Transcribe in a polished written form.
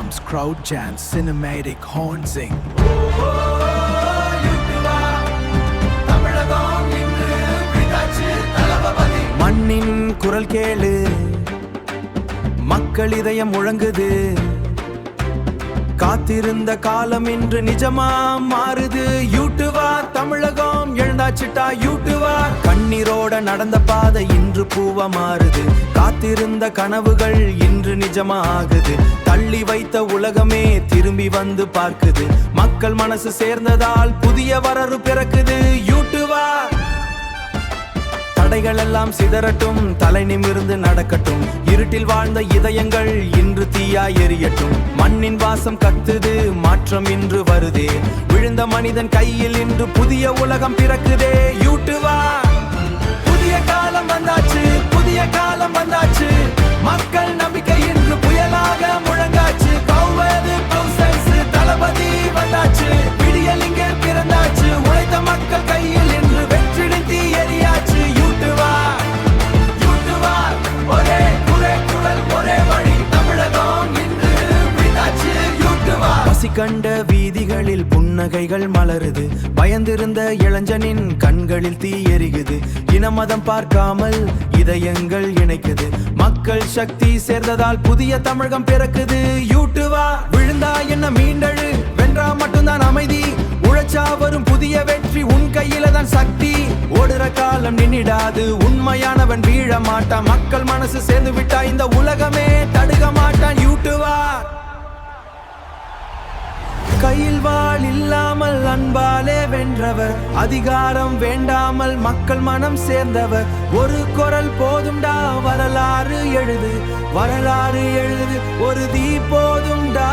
drums, crowd chants, cinematic horn sing. மண்ணின் குரல் கேளு, மக்கள் இதயம் முழங்குது. காத்திருந்த காலம் இன்று நிஜமா மாறுது. யூட்டுவா தமிழகம் எழுந்தாச்சிட்டா யூட்டுவா. கண்ணீரோட நடந்த பாதை இன்று பூவா மாறுது. காத்திருந்த கனவுகள் இன்று நிஜமா ஆகுது. தள்ளி வைத்த உலகமே திரும்பி வந்து பார்க்குது. மக்கள் மனசு சேர்ந்ததால் புதிய வரவு பிறக்குது. யூட்டுவா தடைகள் எல்லாம் சிதறட்டும், தலை நிமிர்ந்து நடக்கட்டும். இருட்டில் வாழ்ந்த இதயங்கள் இன்று தீயா எரியட்டும். மண்ணின் வாசம் கத்துது, மாற்றம் இன்று வருதே. விழுந்த மனிதன் கையில் இன்று புதிய உலகம் பிறக்குதே. யூட்டுவா புதிய காலம் வந்தாச்சு, புதிய காலம் வந்தாச்சு. மக்கள் நம்பிக்கை இன்று புயலாக முழங்காச்சு. கௌவது கௌசல்ஸ் தளபதி வந்தாச்சு. விடியல் இங்கே பிறந்தாச்சு. உழைத்த மக்கள் கையில் இன்று வெற்றிட தீ எரியாச்சு. கண்ட வீதிகளில் புன்னகைகள் மலருது. பயந்திருந்த இளைஞனின் கண்களில் தீ எரிகுது. இனமதம் பார்க்காமல் இதயங்கள் இணைக்குது. மக்கள் சக்தி சேர்ந்ததால் புதிய தமிழகம் பிறக்குது. யூட்டுவா விழுந்தா என்ன மீண்டழு, வென்றா மட்டும்தான் அமைதி. உழைச்சா வரும் புதிய வெற்றி, உன் கையில தான் சக்தி. ஓடுற காலம் நின்னிடாது, உண்மையானவன் வீழ மாட்டான். மக்கள் மனசு சேர்ந்து விட்டா இந்த உலகமே தடுக்க மாட்டான். யூட்டுவா கையில் வாழ் இல்லாமல் அன்பாலே வென்றவர். அதிகாரம் வேண்டாமல் மக்கள் மனம் சேர்ந்தவர். ஒரு குரல் போதும்டா, வரலாறு எழுது, வரலாறு எழுது. ஒரு தீ போதும்டா.